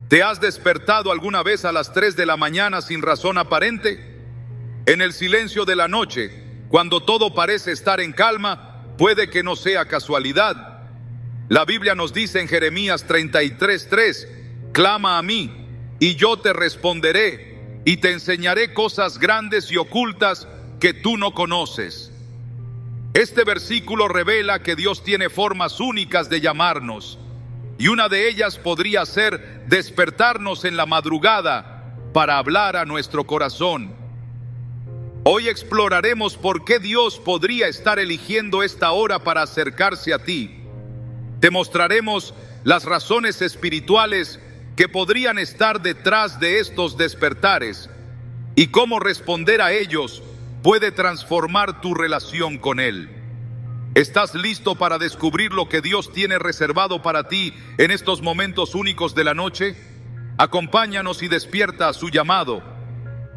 ¿Te has despertado alguna vez a las 3 de la mañana sin razón aparente? En el silencio de la noche, cuando todo parece estar en calma, puede que no sea casualidad. La Biblia nos dice en Jeremías 33:3, clama a mí, y yo te responderé, y te enseñaré cosas grandes y ocultas que tú no conoces. Este versículo revela que Dios tiene formas únicas de llamarnos, y una de ellas podría ser despertarnos en la madrugada para hablar a nuestro corazón. Hoy exploraremos por qué Dios podría estar eligiendo esta hora para acercarse a ti. Te mostraremos las razones espirituales que podrían estar detrás de estos despertares y cómo responder a ellos puede transformar tu relación con Él. ¿Estás listo para descubrir lo que Dios tiene reservado para ti en estos momentos únicos de la noche? Acompáñanos y despierta a su llamado.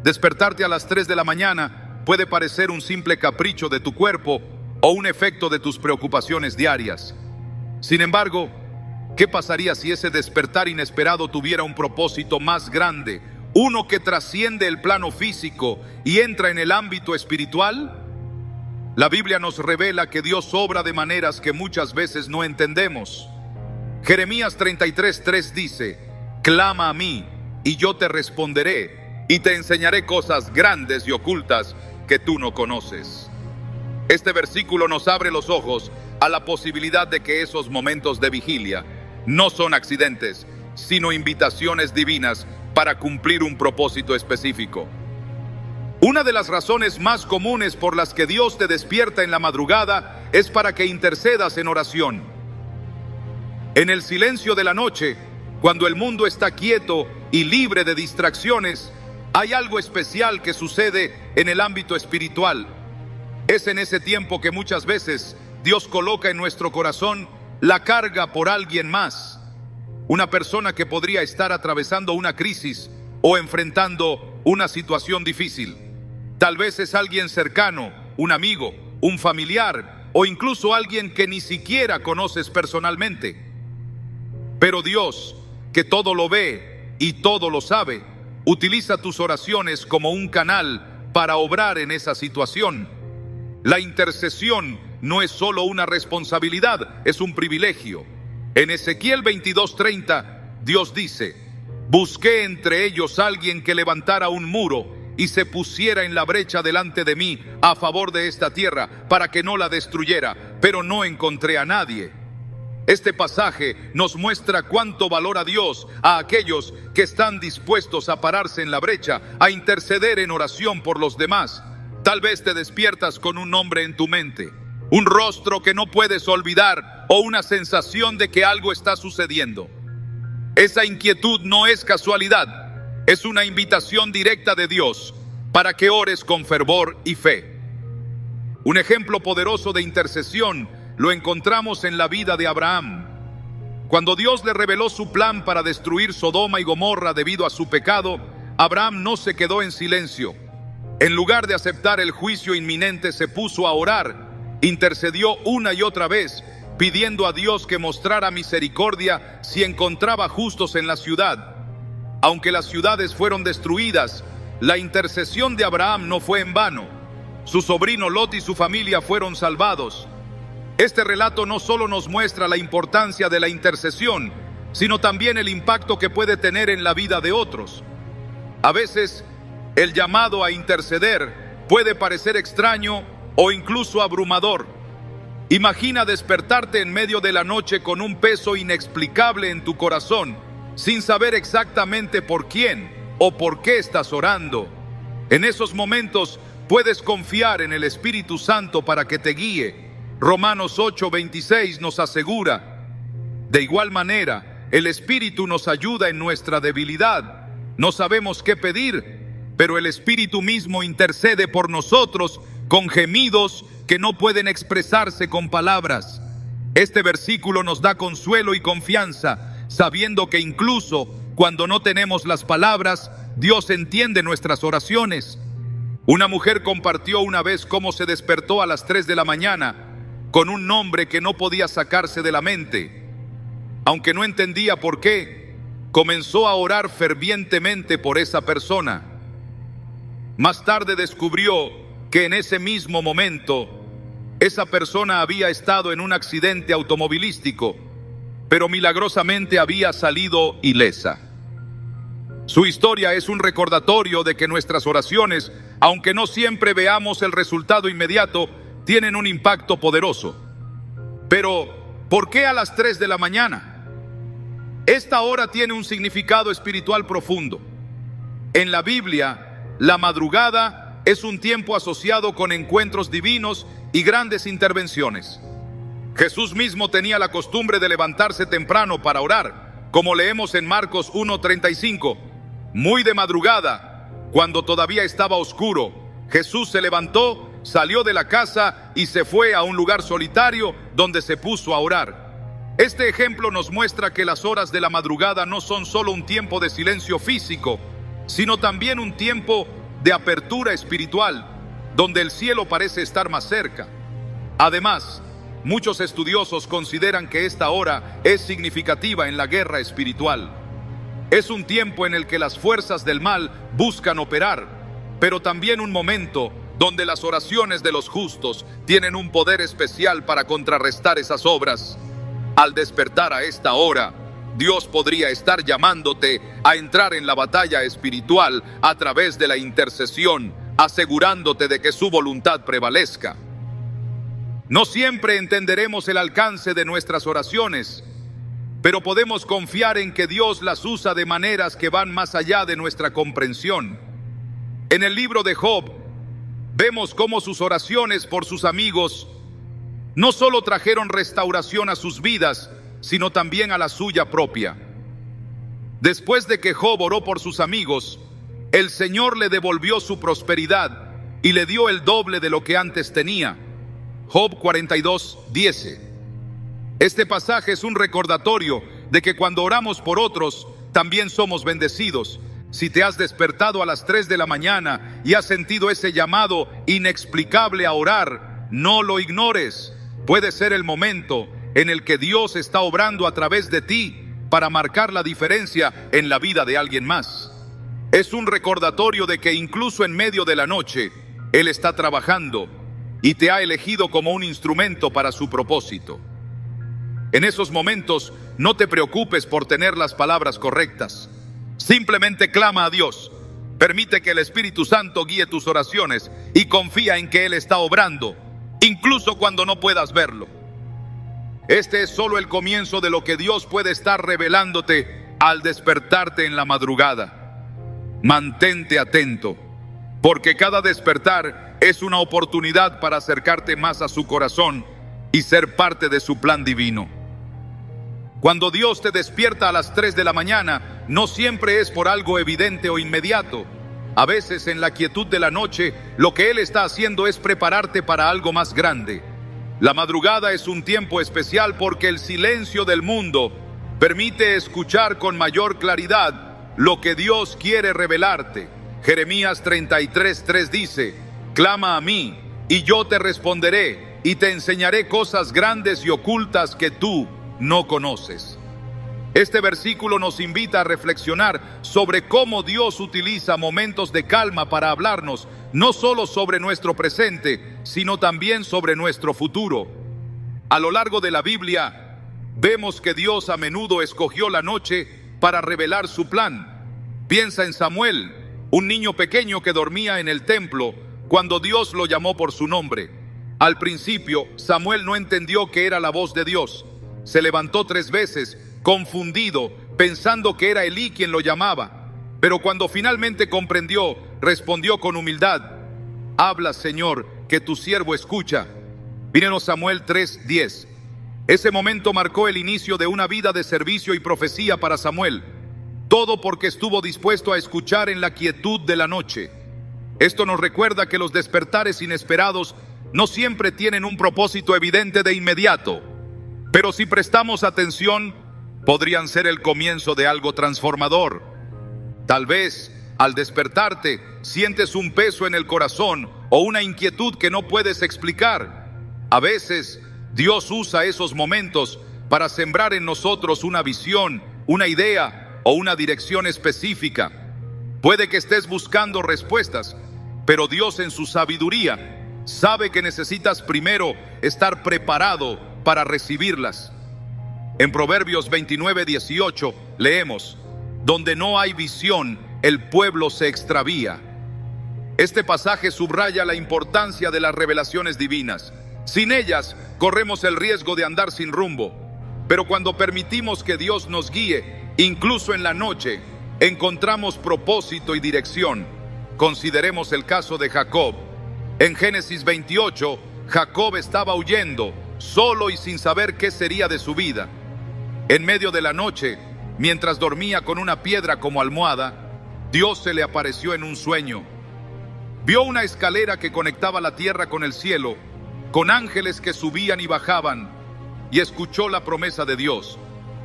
Despertarte a las 3 de la mañana puede parecer un simple capricho de tu cuerpo o un efecto de tus preocupaciones diarias. Sin embargo, ¿qué pasaría si ese despertar inesperado tuviera un propósito más grande, uno que trasciende el plano físico y entra en el ámbito espiritual? La Biblia nos revela que Dios obra de maneras que muchas veces no entendemos. Jeremías 33:3 dice, clama a mí, y yo te responderé, y te enseñaré cosas grandes y ocultas que tú no conoces. Este versículo nos abre los ojos a la posibilidad de que esos momentos de vigilia no son accidentes, sino invitaciones divinas para cumplir un propósito específico. Una de las razones más comunes por las que Dios te despierta en la madrugada es para que intercedas en oración. En el silencio de la noche, cuando el mundo está quieto y libre de distracciones, hay algo especial que sucede en el ámbito espiritual. Es en ese tiempo que muchas veces Dios coloca en nuestro corazón la carga por alguien más. Una persona que podría estar atravesando una crisis o enfrentando una situación difícil. Tal vez es alguien cercano, un amigo, un familiar o incluso alguien que ni siquiera conoces personalmente. Pero Dios, que todo lo ve y todo lo sabe, utiliza tus oraciones como un canal para obrar en esa situación. La intercesión no es solo una responsabilidad, es un privilegio. En Ezequiel 22:30, Dios dice, busqué entre ellos a alguien que levantara un muro y se pusiera en la brecha delante de mí a favor de esta tierra para que no la destruyera, pero no encontré a nadie. Este pasaje nos muestra cuánto valora Dios a aquellos que están dispuestos a pararse en la brecha, a interceder en oración por los demás. Tal vez te despiertas con un nombre en tu mente, un rostro que no puedes olvidar o una sensación de que algo está sucediendo. Esa inquietud no es casualidad. Es una invitación directa de Dios para que ores con fervor y fe. Un ejemplo poderoso de intercesión lo encontramos en la vida de Abraham. Cuando Dios le reveló su plan para destruir Sodoma y Gomorra debido a su pecado, Abraham no se quedó en silencio. En lugar de aceptar el juicio inminente, se puso a orar, intercedió una y otra vez, pidiendo a Dios que mostrara misericordia si encontraba justos en la ciudad. Aunque las ciudades fueron destruidas, la intercesión de Abraham no fue en vano. Su sobrino Lot y su familia fueron salvados. Este relato no solo nos muestra la importancia de la intercesión, sino también el impacto que puede tener en la vida de otros. A veces, el llamado a interceder puede parecer extraño o incluso abrumador. Imagina despertarte en medio de la noche con un peso inexplicable en tu corazón, sin saber exactamente por quién o por qué estás orando. En esos momentos puedes confiar en el Espíritu Santo para que te guíe. Romanos 8:26 nos asegura, de igual manera, el Espíritu nos ayuda en nuestra debilidad. No sabemos qué pedir, pero el Espíritu mismo intercede por nosotros con gemidos que no pueden expresarse con palabras. Este versículo nos da consuelo y confianza, sabiendo que incluso cuando no tenemos las palabras, Dios entiende nuestras oraciones. Una mujer compartió una vez cómo se despertó a las 3 de la mañana con un nombre que no podía sacarse de la mente. Aunque no entendía por qué, comenzó a orar fervientemente por esa persona. Más tarde descubrió que en ese mismo momento esa persona había estado en un accidente automovilístico, pero milagrosamente había salido ilesa. Su historia es un recordatorio de que nuestras oraciones, aunque no siempre veamos el resultado inmediato, tienen un impacto poderoso. Pero, ¿por qué a las 3 de la mañana? Esta hora tiene un significado espiritual profundo. En la Biblia, la madrugada es un tiempo asociado con encuentros divinos y grandes intervenciones. Jesús mismo tenía la costumbre de levantarse temprano para orar, como leemos en Marcos 1:35. Muy de madrugada, cuando todavía estaba oscuro, Jesús se levantó, salió de la casa y se fue a un lugar solitario donde se puso a orar. Este ejemplo nos muestra que las horas de la madrugada no son solo un tiempo de silencio físico, sino también un tiempo de apertura espiritual, donde el cielo parece estar más cerca. Además, muchos estudiosos consideran que esta hora es significativa en la guerra espiritual. Es un tiempo en el que las fuerzas del mal buscan operar, pero también un momento donde las oraciones de los justos tienen un poder especial para contrarrestar esas obras. Al despertar a esta hora, Dios podría estar llamándote a entrar en la batalla espiritual a través de la intercesión, asegurándote de que su voluntad prevalezca. No siempre entenderemos el alcance de nuestras oraciones, pero podemos confiar en que Dios las usa de maneras que van más allá de nuestra comprensión. En el libro de Job, vemos cómo sus oraciones por sus amigos no solo trajeron restauración a sus vidas, sino también a la suya propia. Después de que Job oró por sus amigos, el Señor le devolvió su prosperidad y le dio el doble de lo que antes tenía. Job 42:10. Este pasaje es un recordatorio de que cuando oramos por otros, también somos bendecidos. Si te has despertado a las 3 de la mañana y has sentido ese llamado inexplicable a orar, no lo ignores. Puede ser el momento en el que Dios está obrando a través de ti para marcar la diferencia en la vida de alguien más. Es un recordatorio de que incluso en medio de la noche, Él está trabajando y te ha elegido como un instrumento para su propósito. En esos momentos, no te preocupes por tener las palabras correctas. Simplemente clama a Dios. Permite que el Espíritu Santo guíe tus oraciones y confía en que Él está obrando, incluso cuando no puedas verlo. Este es solo el comienzo de lo que Dios puede estar revelándote al despertarte en la madrugada. Mantente atento, porque cada despertar es una oportunidad para acercarte más a su corazón y ser parte de su plan divino. Cuando Dios te despierta a las 3 de la mañana, no siempre es por algo evidente o inmediato. A veces en la quietud de la noche, lo que Él está haciendo es prepararte para algo más grande. La madrugada es un tiempo especial porque el silencio del mundo permite escuchar con mayor claridad lo que Dios quiere revelarte. Jeremías 33:3 dice: clama a mí y yo te responderé y te enseñaré cosas grandes y ocultas que tú no conoces. Este versículo nos invita a reflexionar sobre cómo Dios utiliza momentos de calma para hablarnos, no solo sobre nuestro presente, sino también sobre nuestro futuro. A lo largo de la Biblia, vemos que Dios a menudo escogió la noche para revelar su plan. Piensa en Samuel, un niño pequeño que dormía en el templo cuando Dios lo llamó por su nombre. Al principio, Samuel no entendió que era la voz de Dios. Se levantó 3 veces, confundido, pensando que era Elí quien lo llamaba. Pero cuando finalmente comprendió, respondió con humildad: habla, Señor, que tu siervo escucha. Mírenos Samuel 3:10. Ese momento marcó el inicio de una vida de servicio y profecía para Samuel. Todo porque estuvo dispuesto a escuchar en la quietud de la noche. Esto nos recuerda que los despertares inesperados no siempre tienen un propósito evidente de inmediato. Pero si prestamos atención, podrían ser el comienzo de algo transformador. Tal vez, al despertarte, sientes un peso en el corazón o una inquietud que no puedes explicar. A veces, Dios usa esos momentos para sembrar en nosotros una visión, una idea o una dirección específica. Puede que estés buscando respuestas, pero Dios en su sabiduría sabe que necesitas primero estar preparado para recibirlas. En Proverbios 29:18 leemos: donde no hay visión, el pueblo se extravía. Este pasaje subraya la importancia de las revelaciones divinas. Sin ellas, corremos el riesgo de andar sin rumbo. Pero cuando permitimos que Dios nos guíe, incluso en la noche, encontramos propósito y dirección. Consideremos el caso de Jacob. En Génesis 28, Jacob estaba huyendo, solo y sin saber qué sería de su vida. En medio de la noche, mientras dormía con una piedra como almohada, Dios se le apareció en un sueño. Vio una escalera que conectaba la tierra con el cielo, con ángeles que subían y bajaban, y escuchó la promesa de Dios: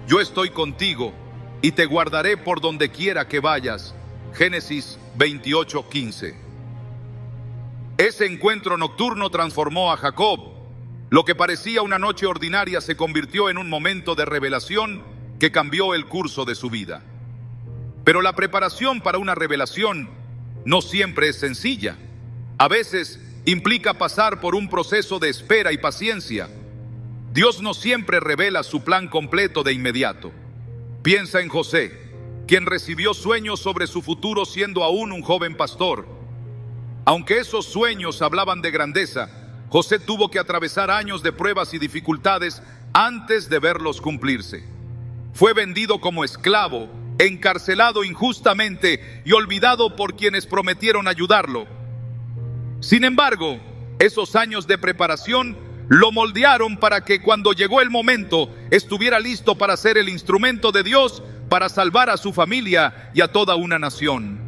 yo estoy contigo y te guardaré por donde quiera que vayas. Génesis 28:15. Ese encuentro nocturno transformó a Jacob. Lo que parecía una noche ordinaria se convirtió en un momento de revelación que cambió el curso de su vida. Pero la preparación para una revelación no siempre es sencilla. A veces implica pasar por un proceso de espera y paciencia. Dios no siempre revela su plan completo de inmediato. Piensa en José, quien recibió sueños sobre su futuro siendo aún un joven pastor. Aunque esos sueños hablaban de grandeza, José tuvo que atravesar años de pruebas y dificultades antes de verlos cumplirse. Fue vendido como esclavo, encarcelado injustamente y olvidado por quienes prometieron ayudarlo. Sin embargo, esos años de preparación lo moldearon para que cuando llegó el momento estuviera listo para ser el instrumento de Dios para salvar a su familia y a toda una nación.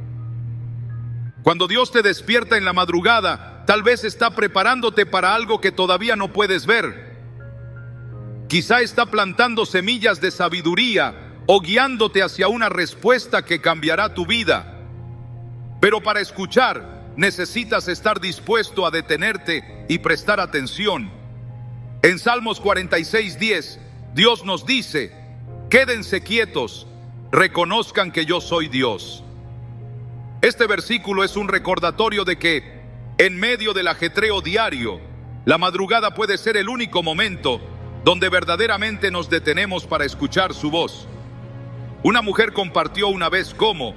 Cuando Dios te despierta en la madrugada, tal vez está preparándote para algo que todavía no puedes ver. Quizá está plantando semillas de sabiduría o guiándote hacia una respuesta que cambiará tu vida. Pero para escuchar, necesitas estar dispuesto a detenerte y prestar atención. En Salmos 46:10, Dios nos dice: quédense quietos, reconozcan que yo soy Dios. Este versículo es un recordatorio de que, en medio del ajetreo diario, la madrugada puede ser el único momento donde verdaderamente nos detenemos para escuchar su voz. Una mujer compartió una vez cómo,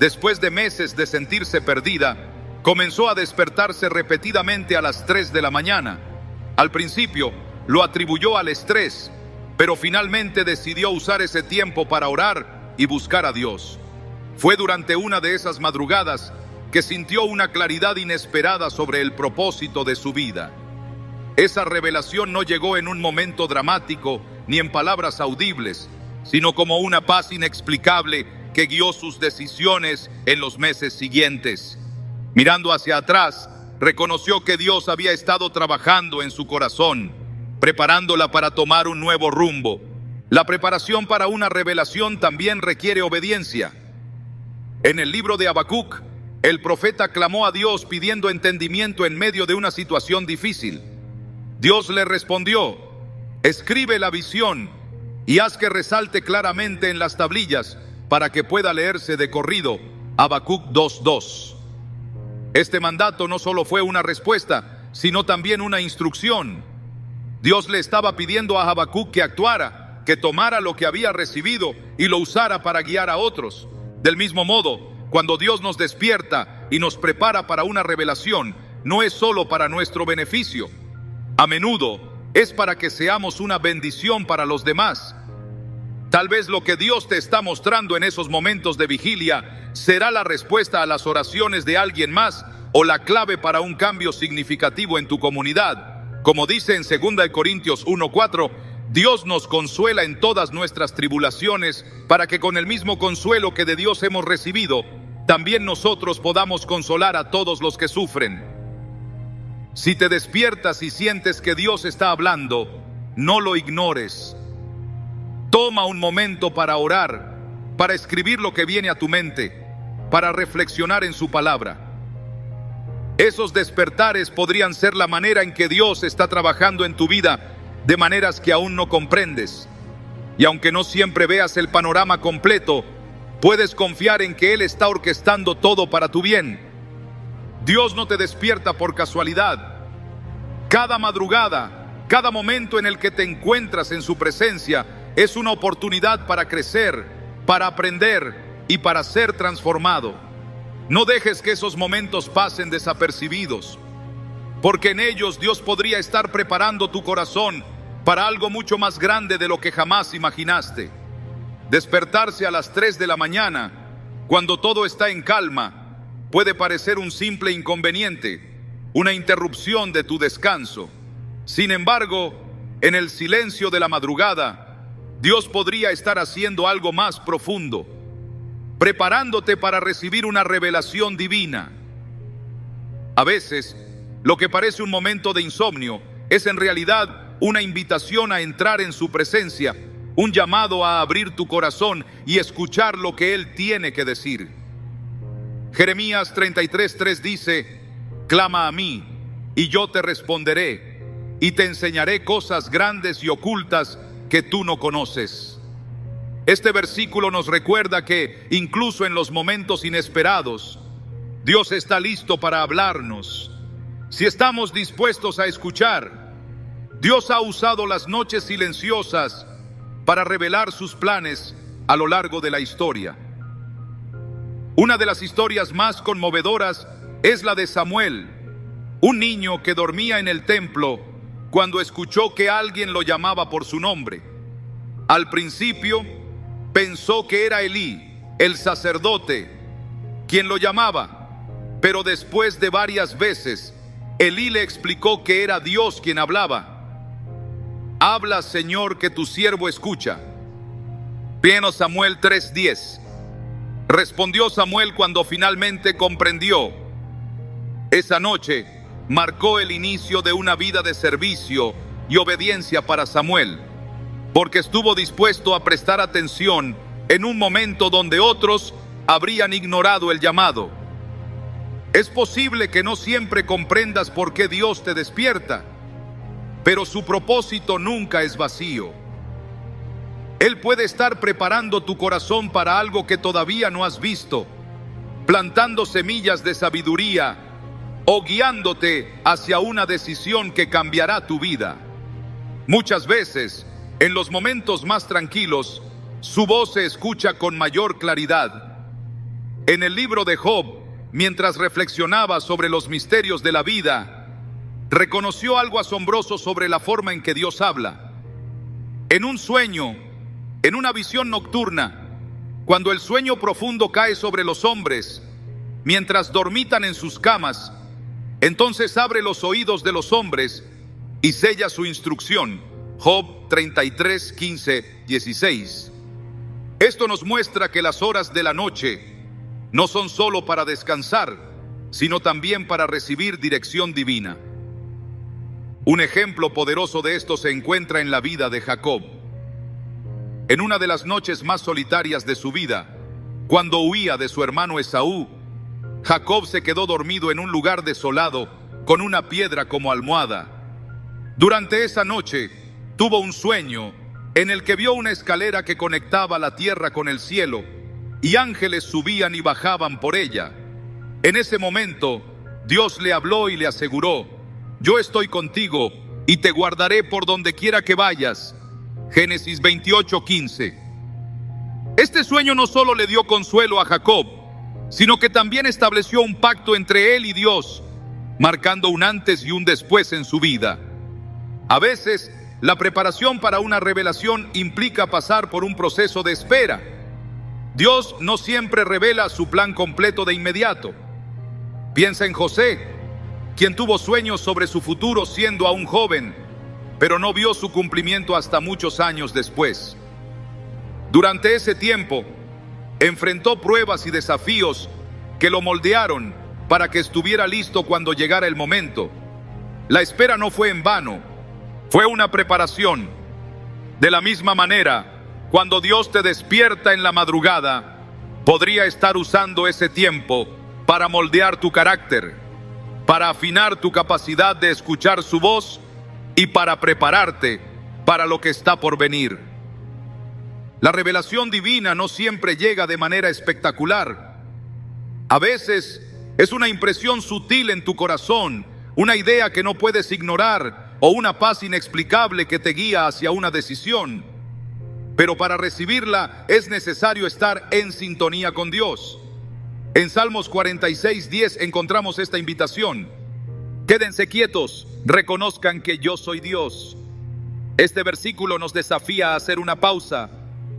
después de meses de sentirse perdida, comenzó a despertarse repetidamente a las 3 de la mañana. Al principio lo atribuyó al estrés, pero finalmente decidió usar ese tiempo para orar y buscar a Dios. Fue durante una de esas madrugadas que sintió una claridad inesperada sobre el propósito de su vida. Esa revelación no llegó en un momento dramático ni en palabras audibles, sino como una paz inexplicable que guió sus decisiones en los meses siguientes. Mirando hacia atrás, reconoció que Dios había estado trabajando en su corazón, preparándola para tomar un nuevo rumbo. La preparación para una revelación también requiere obediencia. En el libro de Habacuc, el profeta clamó a Dios pidiendo entendimiento en medio de una situación difícil. Dios le respondió: escribe la visión y haz que resalte claramente en las tablillas para que pueda leerse de corrido. Habacuc 2:2. Este mandato no solo fue una respuesta, sino también una instrucción. Dios le estaba pidiendo a Habacuc que actuara, que tomara lo que había recibido y lo usara para guiar a otros. Del mismo modo, cuando Dios nos despierta y nos prepara para una revelación, no es solo para nuestro beneficio. A menudo es para que seamos una bendición para los demás. Tal vez lo que Dios te está mostrando en esos momentos de vigilia será la respuesta a las oraciones de alguien más o la clave para un cambio significativo en tu comunidad. Como dice en 2 Corintios 1:4, Dios nos consuela en todas nuestras tribulaciones para que con el mismo consuelo que de Dios hemos recibido, también nosotros podamos consolar a todos los que sufren. Si te despiertas y sientes que Dios está hablando, no lo ignores. Toma un momento para orar, para escribir lo que viene a tu mente, para reflexionar en su palabra. Esos despertares podrían ser la manera en que Dios está trabajando en tu vida de maneras que aún no comprendes. Y aunque no siempre veas el panorama completo, puedes confiar en que Él está orquestando todo para tu bien. Dios no te despierta por casualidad. Cada madrugada, cada momento en el que te encuentras en su presencia es una oportunidad para crecer, para aprender y para ser transformado. No dejes que esos momentos pasen desapercibidos, porque en ellos Dios podría estar preparando tu corazón para algo mucho más grande de lo que jamás imaginaste. Despertarse a las 3 de la mañana, cuando todo está en calma, puede parecer un simple inconveniente, una interrupción de tu descanso. Sin embargo, en el silencio de la madrugada, Dios podría estar haciendo algo más profundo, preparándote para recibir una revelación divina. A veces, lo que parece un momento de insomnio es en realidad una invitación a entrar en su presencia, un llamado a abrir tu corazón y escuchar lo que Él tiene que decir. Jeremías 33:3 dice: clama a mí, y yo te responderé, y te enseñaré cosas grandes y ocultas que tú no conoces. Este versículo nos recuerda que, incluso en los momentos inesperados, Dios está listo para hablarnos. Si estamos dispuestos a escuchar, Dios ha usado las noches silenciosas para revelar sus planes a lo largo de la historia. Una de las historias más conmovedoras es la de Samuel, un niño que dormía en el templo cuando escuchó que alguien lo llamaba por su nombre. Al principio pensó que era Elí, el sacerdote, quien lo llamaba, pero después de varias veces, Elí le explicó que era Dios quien hablaba. Habla, Señor, que tu siervo escucha. 1 Samuel 3:10. Respondió Samuel cuando finalmente comprendió. Esa noche marcó el inicio de una vida de servicio y obediencia para Samuel, porque estuvo dispuesto a prestar atención en un momento donde otros habrían ignorado el llamado. Es posible que no siempre comprendas por qué Dios te despierta, pero su propósito nunca es vacío. Él puede estar preparando tu corazón para algo que todavía no has visto, plantando semillas de sabiduría o guiándote hacia una decisión que cambiará tu vida. Muchas veces, en los momentos más tranquilos, su voz se escucha con mayor claridad. En el libro de Job, mientras reflexionaba sobre los misterios de la vida, reconoció algo asombroso sobre la forma en que Dios habla. En un sueño, en una visión nocturna, cuando el sueño profundo cae sobre los hombres, mientras dormitan en sus camas, entonces abre los oídos de los hombres y sella su instrucción. Job 33:15-16. Esto nos muestra que las horas de la noche no son solo para descansar, sino también para recibir dirección divina. Un ejemplo poderoso de esto se encuentra en la vida de Jacob. En una de las noches más solitarias de su vida, cuando huía de su hermano Esaú, Jacob se quedó dormido en un lugar desolado con una piedra como almohada. Durante esa noche tuvo un sueño en el que vio una escalera que conectaba la tierra con el cielo y ángeles subían y bajaban por ella. En ese momento, Dios le habló y le aseguró: yo estoy contigo y te guardaré por donde quiera que vayas. Génesis 28:15. Este sueño no solo le dio consuelo a Jacob, sino que también estableció un pacto entre él y Dios, marcando un antes y un después en su vida. A veces, la preparación para una revelación implica pasar por un proceso de espera. Dios no siempre revela su plan completo de inmediato. Piensa en José, quien tuvo sueños sobre su futuro siendo aún joven, pero no vio su cumplimiento hasta muchos años después. Durante ese tiempo, enfrentó pruebas y desafíos que lo moldearon para que estuviera listo cuando llegara el momento. La espera no fue en vano, fue una preparación. De la misma manera, cuando Dios te despierta en la madrugada, podría estar usando ese tiempo para moldear tu carácter, para afinar tu capacidad de escuchar su voz y para prepararte para lo que está por venir. La revelación divina no siempre llega de manera espectacular. A veces es una impresión sutil en tu corazón, una idea que no puedes ignorar o una paz inexplicable que te guía hacia una decisión. Pero para recibirla es necesario estar en sintonía con Dios. En Salmos 46:10 encontramos esta invitación: quédense quietos, reconozcan que yo soy Dios. Este versículo nos desafía a hacer una pausa,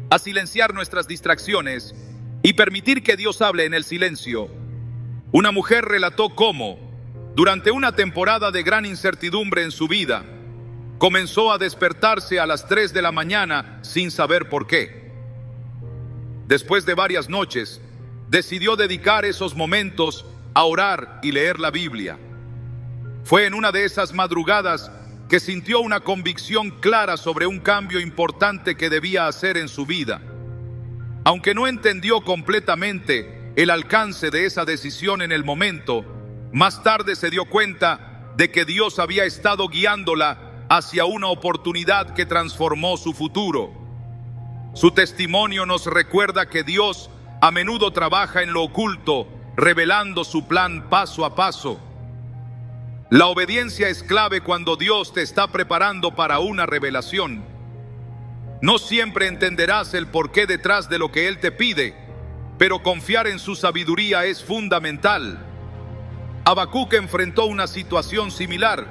a silenciar nuestras distracciones y permitir que Dios hable en el silencio. Una mujer relató cómo, durante una temporada de gran incertidumbre en su vida, comenzó a despertarse a las 3 de la mañana sin saber por qué. Después de varias noches, decidió dedicar esos momentos a orar y leer la Biblia. Fue en una de esas madrugadas que sintió una convicción clara sobre un cambio importante que debía hacer en su vida. Aunque no entendió completamente el alcance de esa decisión en el momento, más tarde se dio cuenta de que Dios había estado guiándola hacia una oportunidad que transformó su futuro. Su testimonio nos recuerda que Dios a menudo trabaja en lo oculto, revelando su plan paso a paso. La obediencia es clave cuando Dios te está preparando para una revelación. No siempre entenderás el porqué detrás de lo que Él te pide, pero confiar en su sabiduría es fundamental. Habacuc enfrentó una situación similar.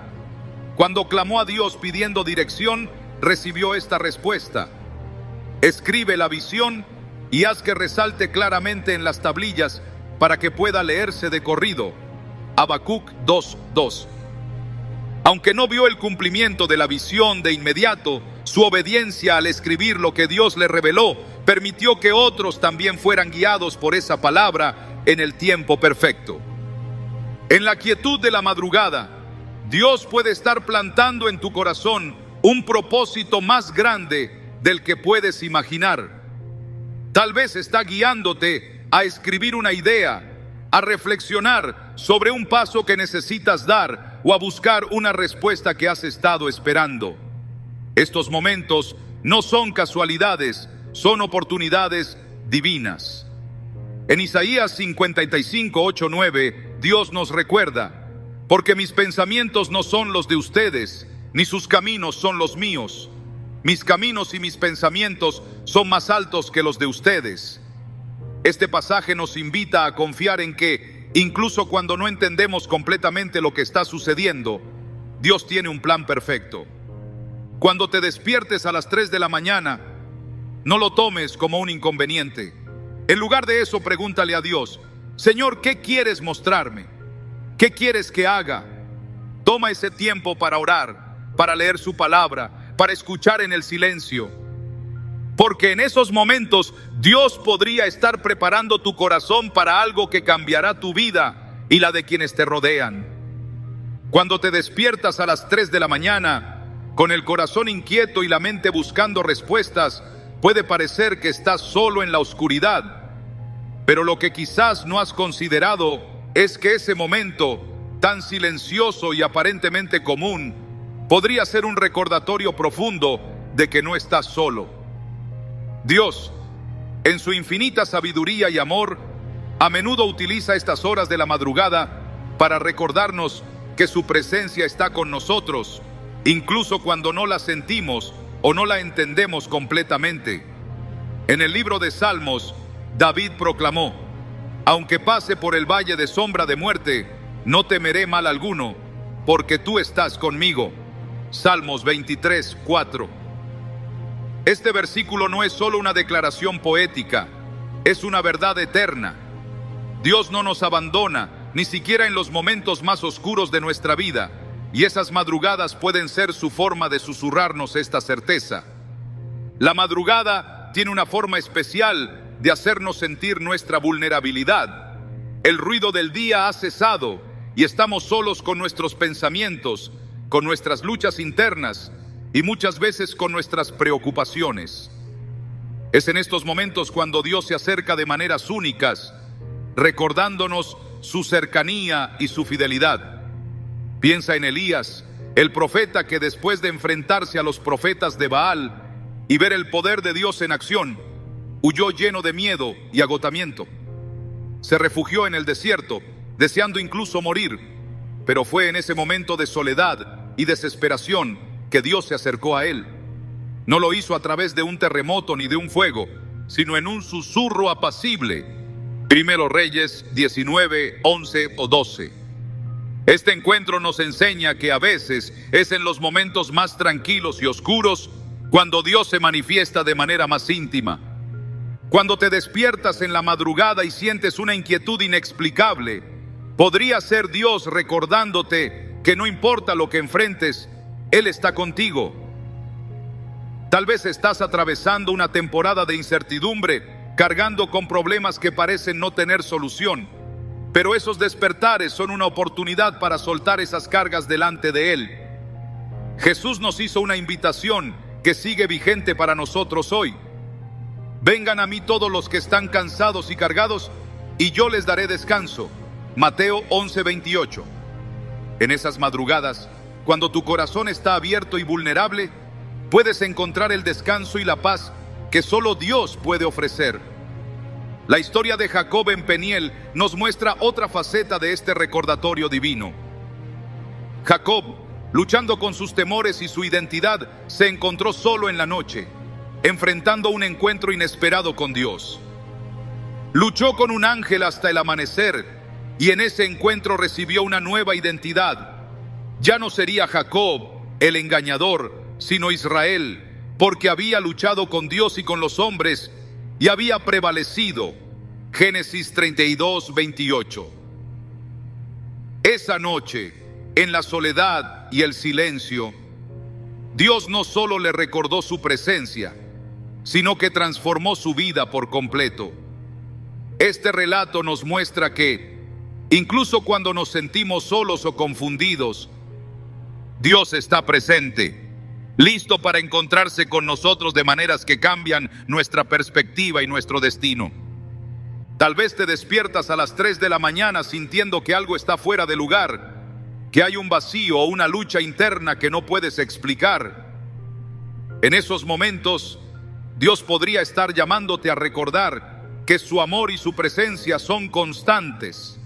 Cuando clamó a Dios pidiendo dirección, recibió esta respuesta: escribe la visión y haz que resalte claramente en las tablillas para que pueda leerse de corrido. Habacuc 2:2. Aunque no vio el cumplimiento de la visión de inmediato, su obediencia al escribir lo que Dios le reveló permitió que otros también fueran guiados por esa palabra en el tiempo perfecto. En la quietud de la madrugada, Dios puede estar plantando en tu corazón un propósito más grande del que puedes imaginar. Tal vez está guiándote a escribir una idea, a reflexionar sobre un paso que necesitas dar o a buscar una respuesta que has estado esperando. Estos momentos no son casualidades, son oportunidades divinas. En Isaías 55:8-9, Dios nos recuerda: porque mis pensamientos no son los de ustedes, ni sus caminos son los míos. Mis caminos y mis pensamientos son más altos que los de ustedes. Este pasaje nos invita a confiar en que, incluso cuando no entendemos completamente lo que está sucediendo, Dios tiene un plan perfecto. Cuando te despiertes a las 3 de la mañana, no lo tomes como un inconveniente. En lugar de eso, pregúntale a Dios: Señor, ¿qué quieres mostrarme? ¿Qué quieres que haga? Toma ese tiempo para orar, para leer su palabra, para escuchar en el silencio. Porque en esos momentos Dios podría estar preparando tu corazón para algo que cambiará tu vida y la de quienes te rodean. Cuando te despiertas a las 3 de la mañana, con el corazón inquieto y la mente buscando respuestas, puede parecer que estás solo en la oscuridad. Pero lo que quizás no has considerado es que ese momento, tan silencioso y aparentemente común, podría ser un recordatorio profundo de que no estás solo. Dios, en su infinita sabiduría y amor, a menudo utiliza estas horas de la madrugada para recordarnos que su presencia está con nosotros, incluso cuando no la sentimos o no la entendemos completamente. En el libro de Salmos, David proclamó: aunque pase por el valle de sombra de muerte, no temeré mal alguno, porque tú estás conmigo. Salmos 23:4. Este versículo no es solo una declaración poética, es una verdad eterna. Dios no nos abandona, ni siquiera en los momentos más oscuros de nuestra vida, y esas madrugadas pueden ser su forma de susurrarnos esta certeza. La madrugada tiene una forma especial de hacernos sentir nuestra vulnerabilidad. El ruido del día ha cesado y estamos solos con nuestros pensamientos, con nuestras luchas internas y muchas veces con nuestras preocupaciones. Es en estos momentos cuando Dios se acerca de maneras únicas, recordándonos su cercanía y su fidelidad. Piensa en Elías, el profeta que después de enfrentarse a los profetas de Baal y ver el poder de Dios en acción, huyó lleno de miedo y agotamiento. Se refugió en el desierto, deseando incluso morir, pero fue en ese momento de soledad y desesperación que Dios se acercó a él. No lo hizo a través de un terremoto ni de un fuego, sino en un susurro apacible. Primero Reyes 19, 11 o 12. Este encuentro nos enseña que a veces es en los momentos más tranquilos y oscuros cuando Dios se manifiesta de manera más íntima. Cuando te despiertas en la madrugada y sientes una inquietud inexplicable, podría ser Dios recordándote que no importa lo que enfrentes, Él está contigo. Tal vez estás atravesando una temporada de incertidumbre, cargando con problemas que parecen no tener solución. Pero esos despertares son una oportunidad para soltar esas cargas delante de Él. Jesús nos hizo una invitación que sigue vigente para nosotros hoy. Vengan a mí todos los que están cansados y cargados, y yo les daré descanso. Mateo 11:28. En esas madrugadas, cuando tu corazón está abierto y vulnerable, puedes encontrar el descanso y la paz que solo Dios puede ofrecer. La historia de Jacob en Peniel nos muestra otra faceta de este recordatorio divino. Jacob, luchando con sus temores y su identidad, se encontró solo en la noche, enfrentando un encuentro inesperado con Dios. Luchó con un ángel hasta el amanecer, y en ese encuentro recibió una nueva identidad. Ya no sería Jacob, el engañador, sino Israel, porque había luchado con Dios y con los hombres, y había prevalecido. Génesis 32:28. Esa noche, en la soledad y el silencio, Dios no solo le recordó su presencia, sino que transformó su vida por completo. Este relato nos muestra que, incluso cuando nos sentimos solos o confundidos, Dios está presente, listo para encontrarse con nosotros de maneras que cambian nuestra perspectiva y nuestro destino. Tal vez te despiertas a las 3 de la mañana sintiendo que algo está fuera de lugar, que hay un vacío o una lucha interna que no puedes explicar. En esos momentos, Dios podría estar llamándote a recordar que su amor y su presencia son constantes.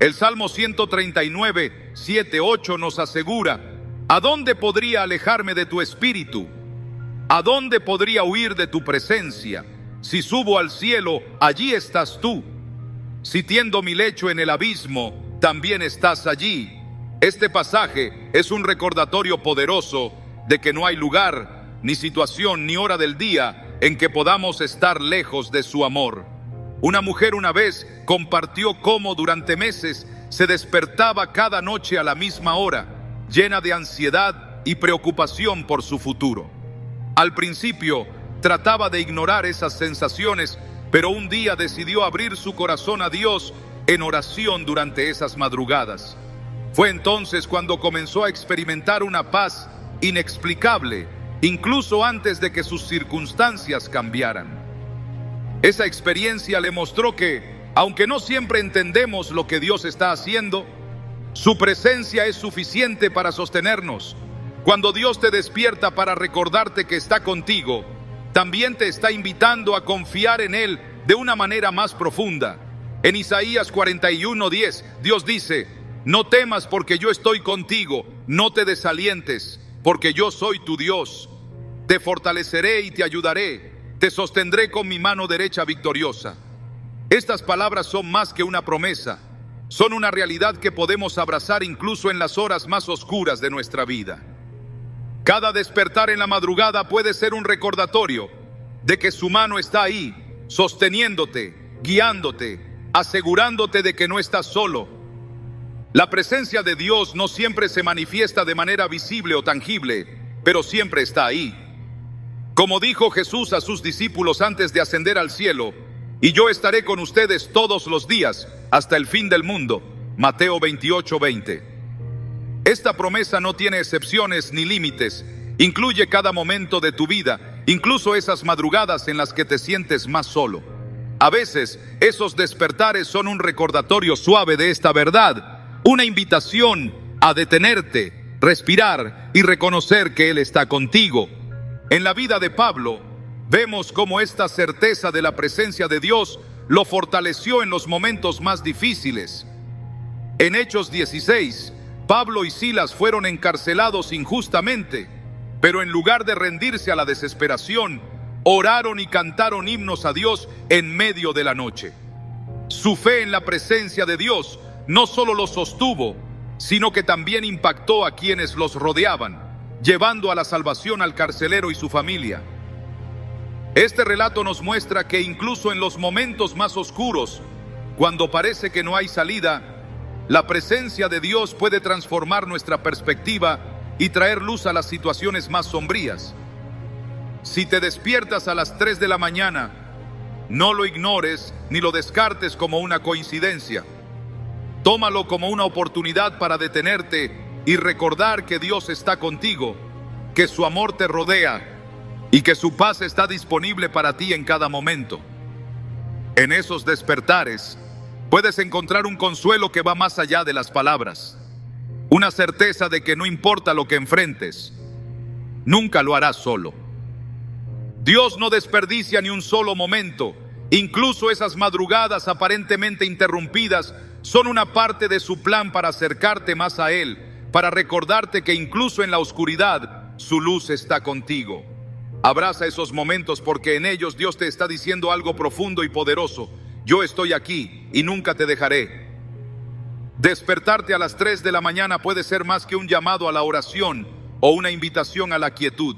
El Salmo 139, 7, 8 nos asegura: ¿a dónde podría alejarme de tu espíritu? ¿A dónde podría huir de tu presencia? Si subo al cielo, allí estás tú. Si tiendo mi lecho en el abismo, también estás allí. Este pasaje es un recordatorio poderoso de que no hay lugar, ni situación, ni hora del día en que podamos estar lejos de su amor. Una mujer una vez compartió cómo durante meses se despertaba cada noche a la misma hora, llena de ansiedad y preocupación por su futuro. Al principio trataba de ignorar esas sensaciones, pero un día decidió abrir su corazón a Dios en oración durante esas madrugadas. Fue entonces cuando comenzó a experimentar una paz inexplicable, incluso antes de que sus circunstancias cambiaran. Esa experiencia le mostró que, aunque no siempre entendemos lo que Dios está haciendo, su presencia es suficiente para sostenernos. Cuando Dios te despierta para recordarte que está contigo, también te está invitando a confiar en Él de una manera más profunda. En Isaías 41:10, Dios dice: no temas porque yo estoy contigo, no te desalientes, porque yo soy tu Dios. Te fortaleceré y te ayudaré, te sostendré con mi mano derecha victoriosa. Estas palabras son más que una promesa, son una realidad que podemos abrazar incluso en las horas más oscuras de nuestra vida. Cada despertar en la madrugada puede ser un recordatorio de que su mano está ahí, sosteniéndote, guiándote, asegurándote de que no estás solo. La presencia de Dios no siempre se manifiesta de manera visible o tangible, pero siempre está ahí. Como dijo Jesús a sus discípulos antes de ascender al cielo: y yo estaré con ustedes todos los días hasta el fin del mundo. Mateo 28:20. Esta promesa no tiene excepciones ni límites, incluye cada momento de tu vida, incluso esas madrugadas en las que te sientes más solo. A veces, esos despertares son un recordatorio suave de esta verdad, una invitación a detenerte, respirar y reconocer que Él está contigo. En la vida de Pablo, vemos cómo esta certeza de la presencia de Dios lo fortaleció en los momentos más difíciles. En Hechos 16, Pablo y Silas fueron encarcelados injustamente, pero en lugar de rendirse a la desesperación, oraron y cantaron himnos a Dios en medio de la noche. Su fe en la presencia de Dios no solo los sostuvo, sino que también impactó a quienes los rodeaban, llevando a la salvación al carcelero y su familia. Este relato nos muestra que incluso en los momentos más oscuros, cuando parece que no hay salida, la presencia de Dios puede transformar nuestra perspectiva y traer luz a las situaciones más sombrías. Si te despiertas a las 3 de la mañana, no lo ignores ni lo descartes como una coincidencia. Tómalo como una oportunidad para detenerte y recordar que Dios está contigo, que su amor te rodea y que su paz está disponible para ti en cada momento. En esos despertares puedes encontrar un consuelo que va más allá de las palabras, una certeza de que no importa lo que enfrentes, nunca lo harás solo. Dios no desperdicia ni un solo momento. Incluso esas madrugadas aparentemente interrumpidas son una parte de su plan para acercarte más a Él, para recordarte que incluso en la oscuridad, su luz está contigo. Abraza esos momentos porque en ellos Dios te está diciendo algo profundo y poderoso. Yo estoy aquí y nunca te dejaré. Despertarte a las 3 de la mañana puede ser más que un llamado a la oración o una invitación a la quietud.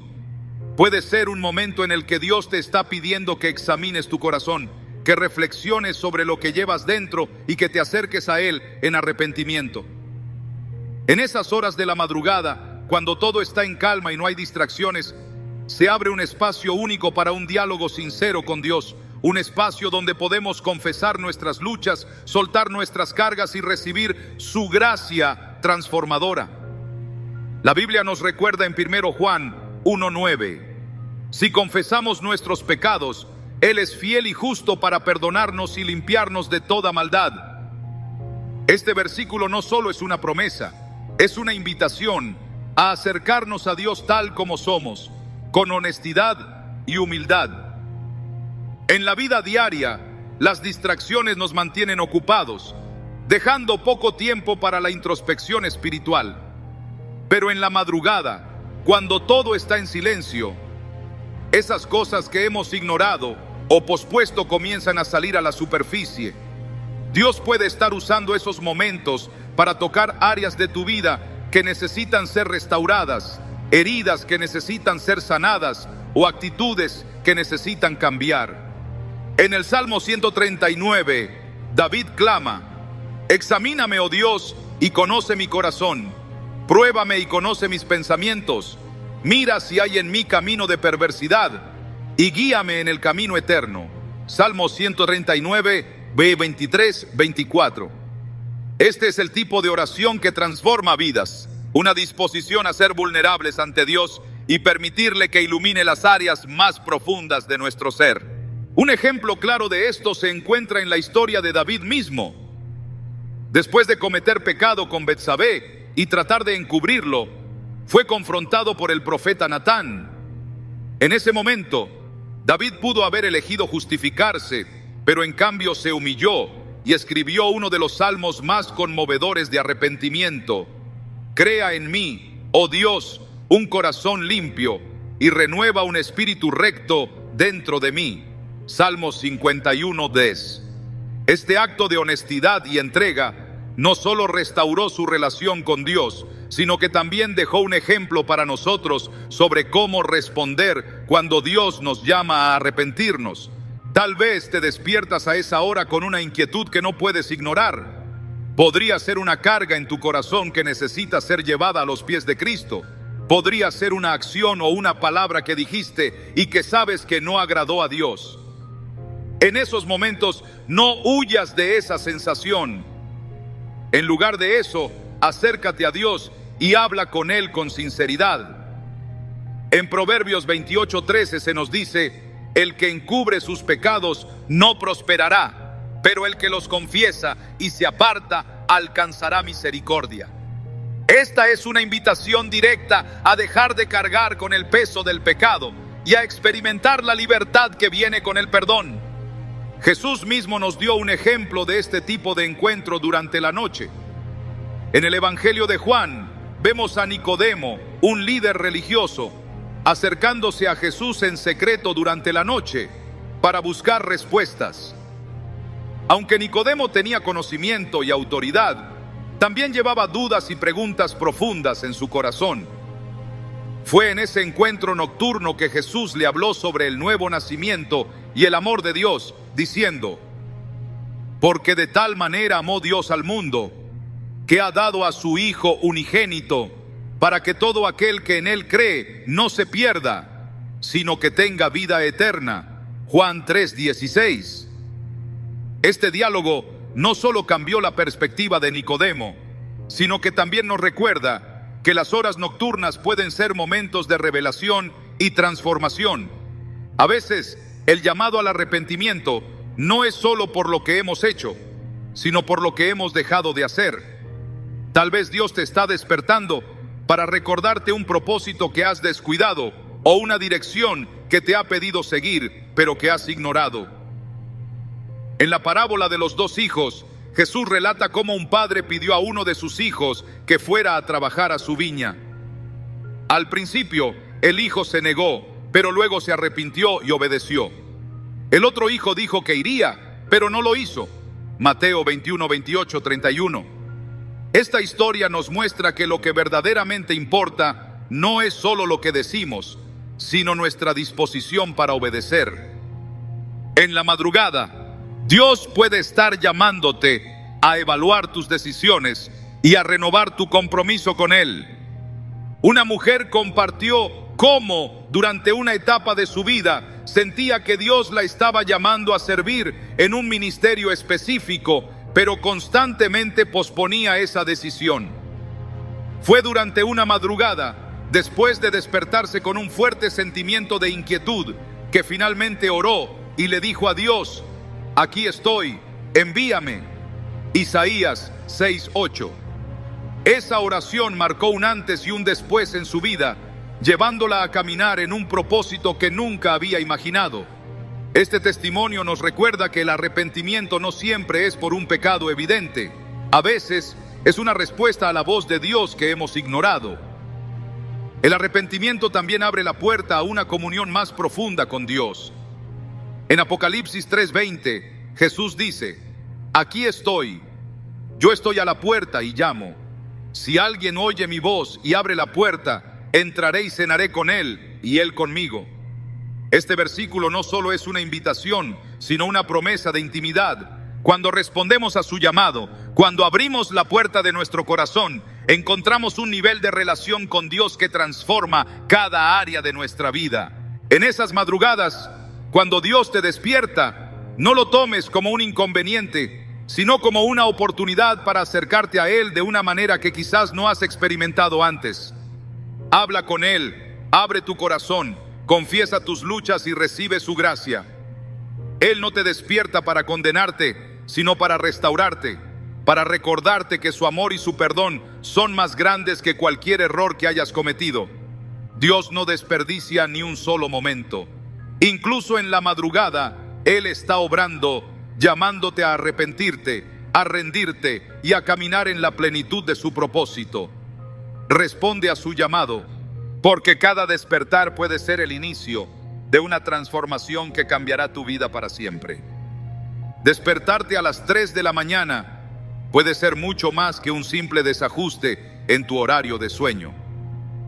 Puede ser un momento en el que Dios te está pidiendo que examines tu corazón, que reflexiones sobre lo que llevas dentro y que te acerques a Él en arrepentimiento. En esas horas de la madrugada, cuando todo está en calma y no hay distracciones, se abre un espacio único para un diálogo sincero con Dios, un espacio donde podemos confesar nuestras luchas, soltar nuestras cargas y recibir su gracia transformadora. La Biblia nos recuerda en 1 Juan 1:9, si confesamos nuestros pecados, Él es fiel y justo para perdonarnos y limpiarnos de toda maldad. Este versículo no solo es una promesa, es una invitación a acercarnos a Dios tal como somos, con honestidad y humildad. En la vida diaria, las distracciones nos mantienen ocupados, dejando poco tiempo para la introspección espiritual. Pero en la madrugada, cuando todo está en silencio, esas cosas que hemos ignorado o pospuesto comienzan a salir a la superficie. Dios puede estar usando esos momentos para tocar áreas de tu vida que necesitan ser restauradas, heridas que necesitan ser sanadas o actitudes que necesitan cambiar. En el Salmo 139, David clama: examíname, oh Dios, y conoce mi corazón. Pruébame y conoce mis pensamientos. Mira si hay en mí camino de perversidad y guíame en el camino eterno. Salmo 139, 23, 24. Este es el tipo de oración que transforma vidas, una disposición a ser vulnerables ante Dios y permitirle que ilumine las áreas más profundas de nuestro ser. Un ejemplo claro de esto se encuentra en la historia de David mismo. Después de cometer pecado con Betsabé y tratar de encubrirlo, fue confrontado por el profeta Natán. En ese momento, David pudo haber elegido justificarse, pero en cambio se humilló y escribió uno de los salmos más conmovedores de arrepentimiento: crea en mí, oh Dios, un corazón limpio y renueva un espíritu recto dentro de mí. Salmo 51:10. Este acto de honestidad y entrega no solo restauró su relación con Dios, sino que también dejó un ejemplo para nosotros sobre cómo responder cuando Dios nos llama a arrepentirnos. Tal vez te despiertas a esa hora con una inquietud que no puedes ignorar. Podría ser una carga en tu corazón que necesita ser llevada a los pies de Cristo. Podría ser una acción o una palabra que dijiste y que sabes que no agradó a Dios. En esos momentos, no huyas de esa sensación. En lugar de eso, acércate a Dios y habla con Él con sinceridad. En Proverbios 28:13 se nos dice: el que encubre sus pecados no prosperará, pero el que los confiesa y se aparta alcanzará misericordia. Esta es una invitación directa a dejar de cargar con el peso del pecado y a experimentar la libertad que viene con el perdón. Jesús mismo nos dio un ejemplo de este tipo de encuentro durante la noche. En el Evangelio de Juan, vemos a Nicodemo, un líder religioso, acercándose a Jesús en secreto durante la noche para buscar respuestas. Aunque Nicodemo tenía conocimiento y autoridad, también llevaba dudas y preguntas profundas en su corazón. Fue en ese encuentro nocturno que Jesús le habló sobre el nuevo nacimiento y el amor de Dios, diciendo: porque de tal manera amó Dios al mundo, que ha dado a su Hijo unigénito, para que todo aquel que en él cree no se pierda, sino que tenga vida eterna. Juan 3:16. Este diálogo no solo cambió la perspectiva de Nicodemo, sino que también nos recuerda que las horas nocturnas pueden ser momentos de revelación y transformación. A veces, el llamado al arrepentimiento no es solo por lo que hemos hecho, sino por lo que hemos dejado de hacer. Tal vez Dios te está despertando para recordarte un propósito que has descuidado o una dirección que te ha pedido seguir, pero que has ignorado. En la parábola de los dos hijos, Jesús relata cómo un padre pidió a uno de sus hijos que fuera a trabajar a su viña. Al principio, el hijo se negó, pero luego se arrepintió y obedeció. El otro hijo dijo que iría, pero no lo hizo. Mateo 21, 28, 31. Esta historia nos muestra que lo que verdaderamente importa no es solo lo que decimos, sino nuestra disposición para obedecer. En la madrugada, Dios puede estar llamándote a evaluar tus decisiones y a renovar tu compromiso con Él. Una mujer compartió cómo, durante una etapa de su vida, sentía que Dios la estaba llamando a servir en un ministerio específico, pero constantemente posponía esa decisión. Fue durante una madrugada, después de despertarse con un fuerte sentimiento de inquietud, que finalmente oró y le dijo a Dios: aquí estoy, envíame. Isaías 6:8. Esa oración marcó un antes y un después en su vida, llevándola a caminar en un propósito que nunca había imaginado. Este testimonio nos recuerda que el arrepentimiento no siempre es por un pecado evidente. A veces es una respuesta a la voz de Dios que hemos ignorado. El arrepentimiento también abre la puerta a una comunión más profunda con Dios. En Apocalipsis 3:20, Jesús dice: aquí estoy, yo estoy a la puerta y llamo. Si alguien oye mi voz y abre la puerta, entraré y cenaré con él y él conmigo. Este versículo no solo es una invitación, sino una promesa de intimidad. Cuando respondemos a su llamado, cuando abrimos la puerta de nuestro corazón, encontramos un nivel de relación con Dios que transforma cada área de nuestra vida. En esas madrugadas, cuando Dios te despierta, no lo tomes como un inconveniente, sino como una oportunidad para acercarte a Él de una manera que quizás no has experimentado antes. Habla con Él, abre tu corazón, confiesa tus luchas y recibe su gracia. Él no te despierta para condenarte, sino para restaurarte, para recordarte que su amor y su perdón son más grandes que cualquier error que hayas cometido. Dios no desperdicia ni un solo momento. Incluso en la madrugada, Él está obrando, llamándote a arrepentirte, a rendirte y a caminar en la plenitud de su propósito. Responde a su llamado, porque cada despertar puede ser el inicio de una transformación que cambiará tu vida para siempre. Despertarte a las 3 de la mañana puede ser mucho más que un simple desajuste en tu horario de sueño.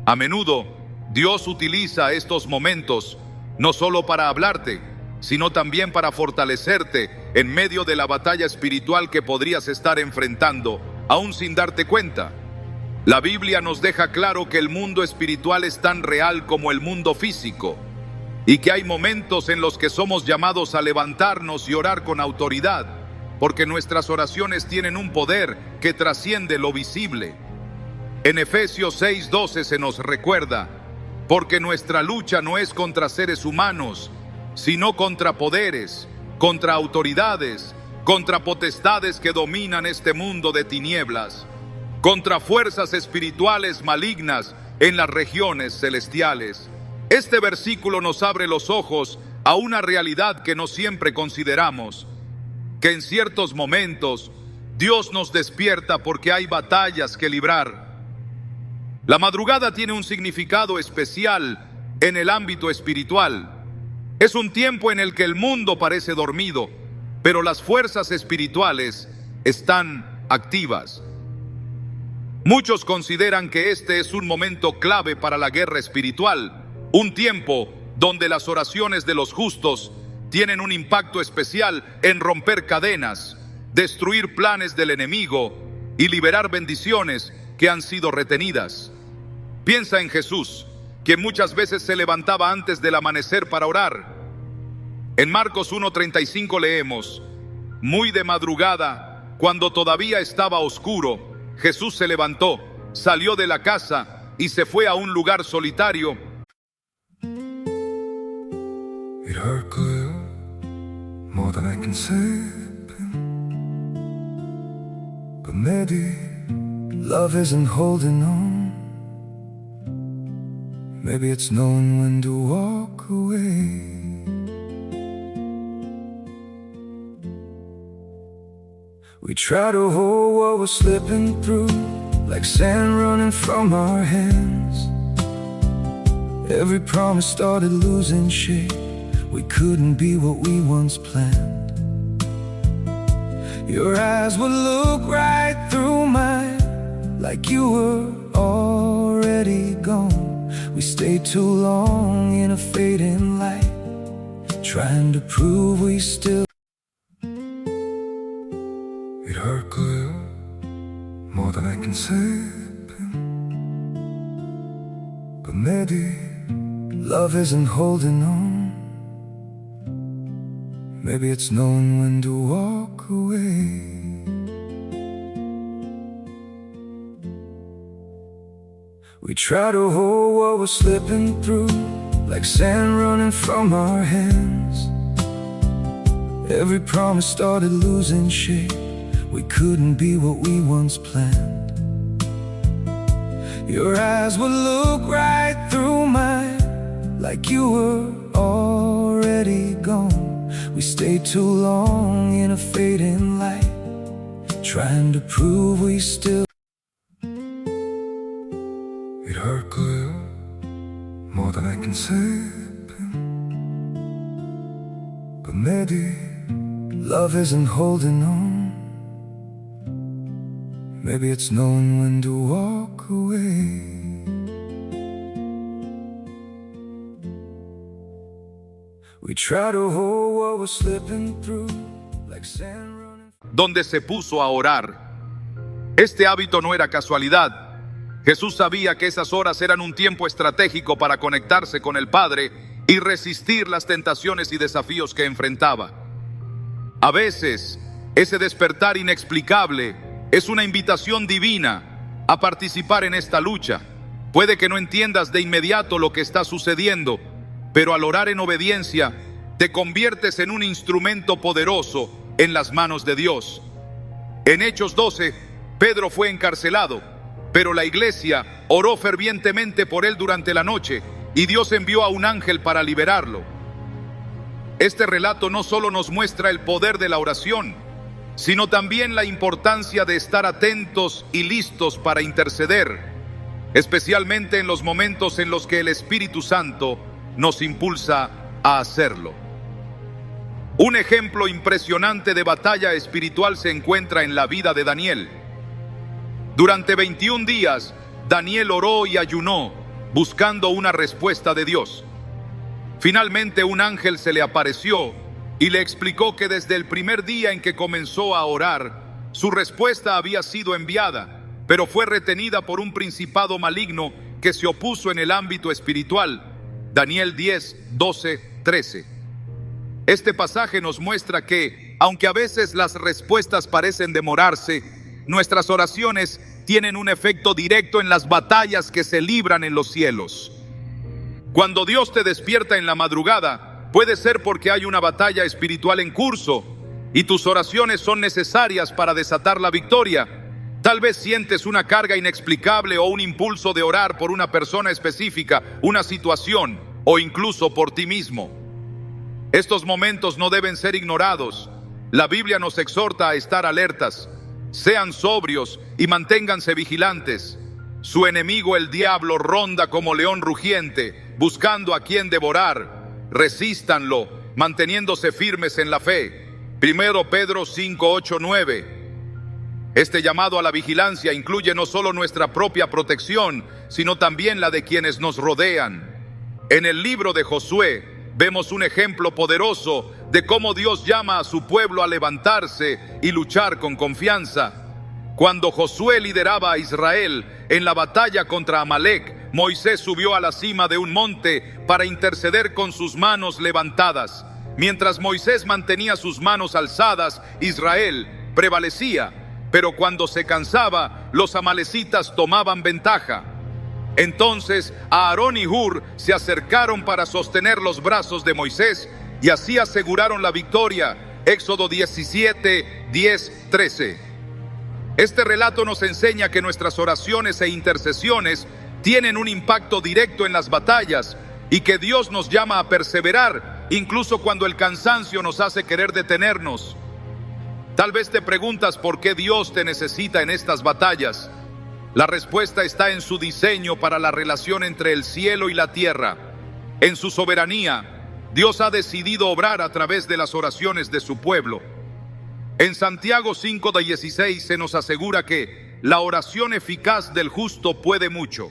A menudo, Dios utiliza estos momentos no solo para hablarte, sino también para fortalecerte en medio de la batalla espiritual que podrías estar enfrentando, aún sin darte cuenta. La Biblia nos deja claro que el mundo espiritual es tan real como el mundo físico, y que hay momentos en los que somos llamados a levantarnos y orar con autoridad, porque nuestras oraciones tienen un poder que trasciende lo visible. En Efesios 6:12 se nos recuerda: porque nuestra lucha no es contra seres humanos, sino contra poderes, contra autoridades, contra potestades que dominan este mundo de tinieblas. contra fuerzas espirituales malignas en las regiones celestiales. Este versículo nos abre los ojos a una realidad que no siempre consideramos, que en ciertos momentos Dios nos despierta porque hay batallas que librar. La madrugada tiene un significado especial en el ámbito espiritual. Es un tiempo en el que el mundo parece dormido, pero las fuerzas espirituales están activas. Muchos consideran que este es un momento clave para la guerra espiritual, un tiempo donde las oraciones de los justos tienen un impacto especial en romper cadenas, destruir planes del enemigo y liberar bendiciones que han sido retenidas. Piensa en Jesús, que muchas veces se levantaba antes del amanecer para orar. En Marcos 1:35 leemos: muy de madrugada, cuando todavía estaba oscuro, Jesús se levantó, salió de la casa y se fue a un lugar solitario. It hurt good, more than I can say, but maybe love isn't holding on. Maybe it's knowing when to walk away. We try to hold what we're slipping through, like sand running from our hands. Every promise started losing shape. We couldn't be what we once planned. Your eyes would look right through mine, like you were already gone. We stayed too long in a fading light, trying to prove we still. It hurt good, more than I can say, but maybe love isn't holding on. Maybe it's knowing when to walk away. We try to hold what we're slipping through, like sand running from our hands. Every promise started losing shape. We couldn't be what we once planned. Your eyes would look right through mine, like you were already gone. We stayed too long in a fading light, trying to prove we still. It hurt good, more than I can say, but maybe love isn't holding on. Maybe it's knowing when to walk away. We try to hold what we're slipping through, like sand running. Donde se puso a orar. Este hábito no era casualidad. Jesús sabía que esas horas eran un tiempo estratégico para conectarse con el Padre y resistir las tentaciones y desafíos que enfrentaba. A veces, ese despertar inexplicable es una invitación divina a participar en esta lucha. Puede que no entiendas de inmediato lo que está sucediendo, pero al orar en obediencia, te conviertes en un instrumento poderoso en las manos de Dios. En Hechos 12, Pedro fue encarcelado, pero la iglesia oró fervientemente por él durante la noche y Dios envió a un ángel para liberarlo. Este relato no solo nos muestra el poder de la oración, sino también la importancia de estar atentos y listos para interceder, especialmente en los momentos en los que el Espíritu Santo nos impulsa a hacerlo. Un ejemplo impresionante de batalla espiritual se encuentra en la vida de Daniel. Durante 21 días, Daniel oró y ayunó, buscando una respuesta de Dios. Finalmente, un ángel se le apareció y le explicó que desde el primer día en que comenzó a orar, su respuesta había sido enviada, pero fue retenida por un principado maligno que se opuso en el ámbito espiritual. Daniel 10, 12, 13. Este pasaje nos muestra que, aunque a veces las respuestas parecen demorarse, nuestras oraciones tienen un efecto directo en las batallas que se libran en los cielos. Cuando Dios te despierta en la madrugada, puede ser porque hay una batalla espiritual en curso y tus oraciones son necesarias para desatar la victoria. Tal vez sientes una carga inexplicable o un impulso de orar por una persona específica, una situación o incluso por ti mismo. Estos momentos no deben ser ignorados. La Biblia nos exhorta a estar alertas. Sean sobrios y manténganse vigilantes. Su enemigo, el diablo, ronda como león rugiente, buscando a quien devorar. Resístanlo, manteniéndose firmes en la fe. 1 Pedro 5, 8, 9. Este llamado a la vigilancia incluye no solo nuestra propia protección, sino también la de quienes nos rodean. En el libro de Josué vemos un ejemplo poderoso de cómo Dios llama a su pueblo a levantarse y luchar con confianza. Cuando Josué lideraba a Israel en la batalla contra Amalek, Moisés subió a la cima de un monte para interceder con sus manos levantadas. Mientras Moisés mantenía sus manos alzadas, Israel prevalecía. Pero cuando se cansaba, los amalecitas tomaban ventaja. Entonces Aarón y Hur se acercaron para sostener los brazos de Moisés y así aseguraron la victoria. Éxodo 17, 10, 13. Este relato nos enseña que nuestras oraciones e intercesiones tienen un impacto directo en las batallas y que Dios nos llama a perseverar, incluso cuando el cansancio nos hace querer detenernos. Tal vez te preguntas por qué Dios te necesita en estas batallas. La respuesta está en su diseño para la relación entre el cielo y la tierra. En su soberanía, Dios ha decidido obrar a través de las oraciones de su pueblo. En Santiago 5:16 se nos asegura que la oración eficaz del justo puede mucho.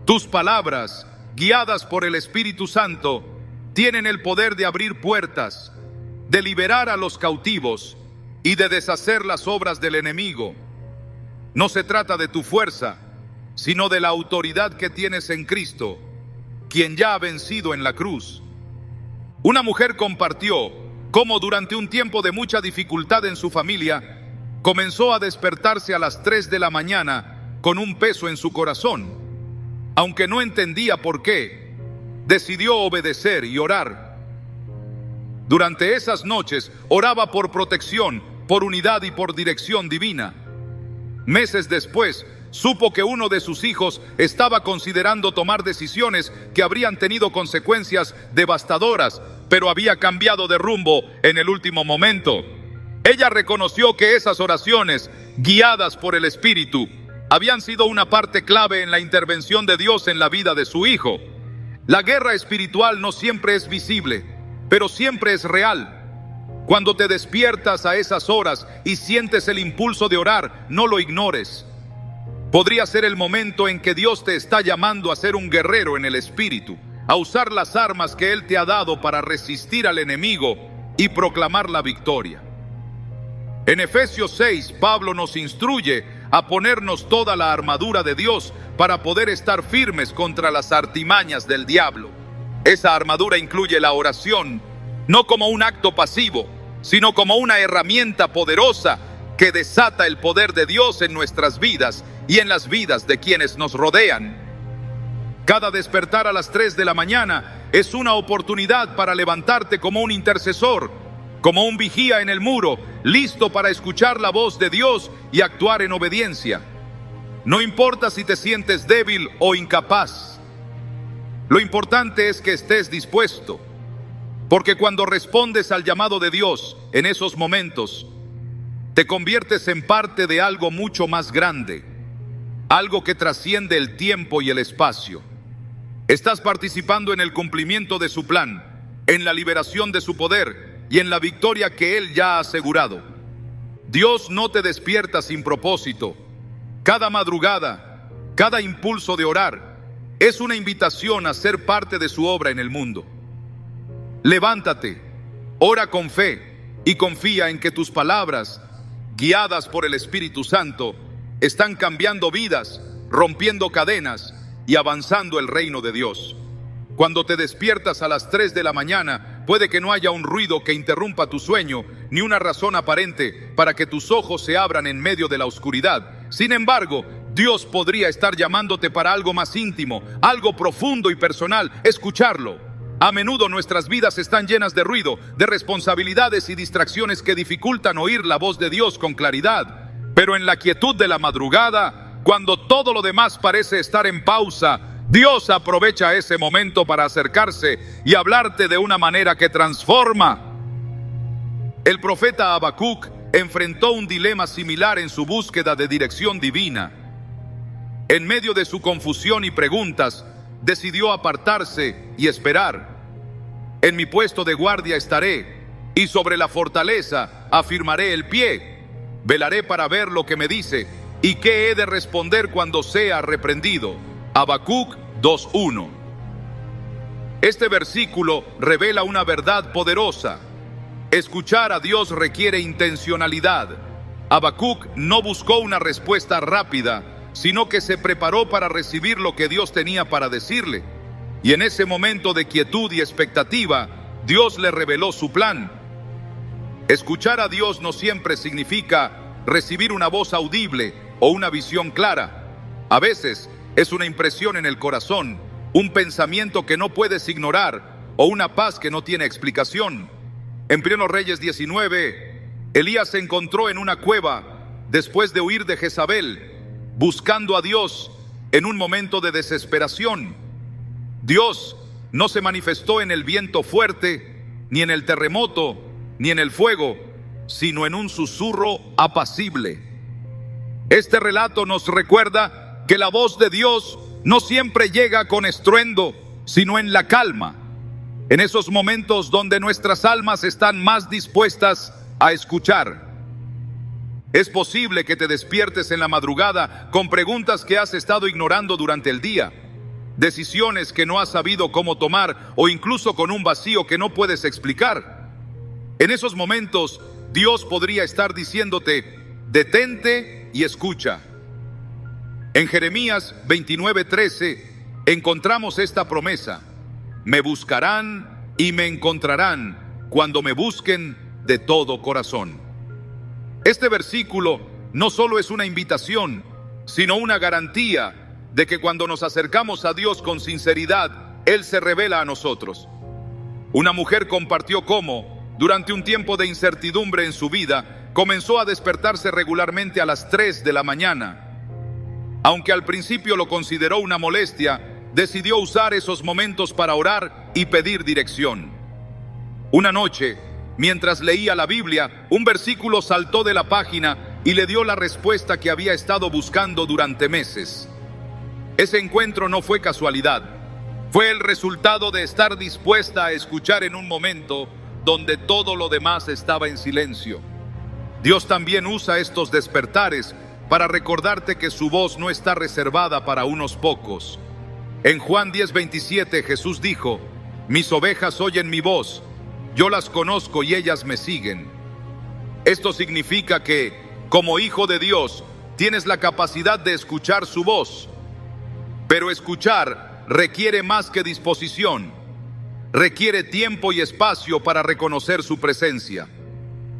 Tus palabras, guiadas por el Espíritu Santo, tienen el poder de abrir puertas, de liberar a los cautivos y de deshacer las obras del enemigo. No se trata de tu fuerza, sino de la autoridad que tienes en Cristo, quien ya ha vencido en la cruz. Una mujer compartió cómo durante un tiempo de mucha dificultad en su familia, comenzó a despertarse a las 3 de la mañana con un peso en su corazón. Aunque no entendía por qué, decidió obedecer y orar. Durante esas noches oraba por protección, por unidad y por dirección divina. Meses después, supo que uno de sus hijos estaba considerando tomar decisiones que habrían tenido consecuencias devastadoras, pero había cambiado de rumbo en el último momento. Ella reconoció que esas oraciones, guiadas por el Espíritu, habían sido una parte clave en la intervención de Dios en la vida de su hijo. La guerra espiritual no siempre es visible, pero siempre es real. Cuando te despiertas a esas horas y sientes el impulso de orar, no lo ignores. Podría ser el momento en que Dios te está llamando a ser un guerrero en el Espíritu, a usar las armas que Él te ha dado para resistir al enemigo y proclamar la victoria. En Efesios 6, Pablo nos instruye a ponernos toda la armadura de Dios para poder estar firmes contra las artimañas del diablo. Esa armadura incluye la oración, no como un acto pasivo, sino como una herramienta poderosa que desata el poder de Dios en nuestras vidas y en las vidas de quienes nos rodean. Cada despertar a las 3 de la mañana es una oportunidad para levantarte como un intercesor, como un vigía en el muro, listo para escuchar la voz de Dios y actuar en obediencia. No importa si te sientes débil o incapaz. Lo importante es que estés dispuesto, porque cuando respondes al llamado de Dios en esos momentos, te conviertes en parte de algo mucho más grande, algo que trasciende el tiempo y el espacio. Estás participando en el cumplimiento de su plan, en la liberación de su poder y en la victoria que Él ya ha asegurado. Dios no te despierta sin propósito. Cada madrugada, cada impulso de orar, es una invitación a ser parte de su obra en el mundo. Levántate, ora con fe y confía en que tus palabras, guiadas por el Espíritu Santo, están cambiando vidas, rompiendo cadenas y avanzando el reino de Dios. Cuando te despiertas a las 3 de la mañana, puede que no haya un ruido que interrumpa tu sueño, ni una razón aparente para que tus ojos se abran en medio de la oscuridad. Sin embargo, Dios podría estar llamándote para algo más íntimo, algo profundo y personal. Escucharlo. A menudo nuestras vidas están llenas de ruido, de responsabilidades y distracciones que dificultan oír la voz de Dios con claridad. Pero en la quietud de la madrugada, cuando todo lo demás parece estar en pausa, Dios aprovecha ese momento para acercarse y hablarte de una manera que transforma. El profeta Habacuc enfrentó un dilema similar en su búsqueda de dirección divina. En medio de su confusión y preguntas, decidió apartarse y esperar. En mi puesto de guardia estaré, y sobre la fortaleza afirmaré el pie. Velaré para ver lo que me dice, y qué he de responder cuando sea reprendido. Habacuc 2:1. Este versículo revela una verdad poderosa. Escuchar a Dios requiere intencionalidad. Habacuc no buscó una respuesta rápida, sino que se preparó para recibir lo que Dios tenía para decirle. Y en ese momento de quietud y expectativa, Dios le reveló su plan. Escuchar a Dios no siempre significa recibir una voz audible o una visión clara. A veces es una impresión en el corazón, un pensamiento que no puedes ignorar o una paz que no tiene explicación. En 1 Reyes 19, Elías se encontró en una cueva después de huir de Jezabel, buscando a Dios en un momento de desesperación. Dios no se manifestó en el viento fuerte, ni en el terremoto, ni en el fuego, sino en un susurro apacible. Este relato nos recuerda que la voz de Dios no siempre llega con estruendo, sino en la calma, en esos momentos donde nuestras almas están más dispuestas a escuchar. Es posible que te despiertes en la madrugada con preguntas que has estado ignorando durante el día, decisiones que no has sabido cómo tomar o incluso con un vacío que no puedes explicar. En esos momentos, Dios podría estar diciéndote: detente y escucha. En Jeremías 29:13 encontramos esta promesa: me buscarán y me encontrarán cuando me busquen de todo corazón. Este versículo no solo es una invitación, sino una garantía de que cuando nos acercamos a Dios con sinceridad, Él se revela a nosotros. Una mujer compartió cómo, durante un tiempo de incertidumbre en su vida, comenzó a despertarse regularmente a las 3 de la mañana. Aunque al principio lo consideró una molestia, decidió usar esos momentos para orar y pedir dirección. Una noche, mientras leía la Biblia, un versículo saltó de la página y le dio la respuesta que había estado buscando durante meses. Ese encuentro no fue casualidad, fue el resultado de estar dispuesta a escuchar en un momento donde todo lo demás estaba en silencio. Dios también usa estos despertares para recordarte que su voz no está reservada para unos pocos. En Juan 10:27 Jesús dijo: mis ovejas oyen mi voz, yo las conozco y ellas me siguen. Esto significa que, como hijo de Dios, tienes la capacidad de escuchar su voz. Pero escuchar requiere más que disposición. Requiere tiempo y espacio para reconocer su presencia.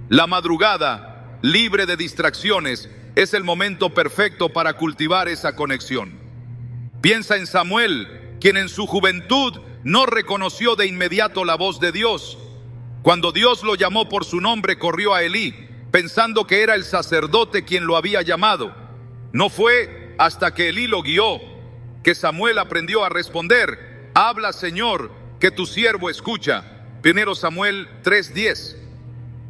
La madrugada, libre de distracciones, es el momento perfecto para cultivar esa conexión. Piensa en Samuel, quien en su juventud no reconoció de inmediato la voz de Dios. Cuando Dios lo llamó por su nombre, corrió a Elí, pensando que era el sacerdote quien lo había llamado. No fue hasta que Elí lo guió que Samuel aprendió a responder: habla, Señor, que tu siervo escucha. 1 Samuel 3:10.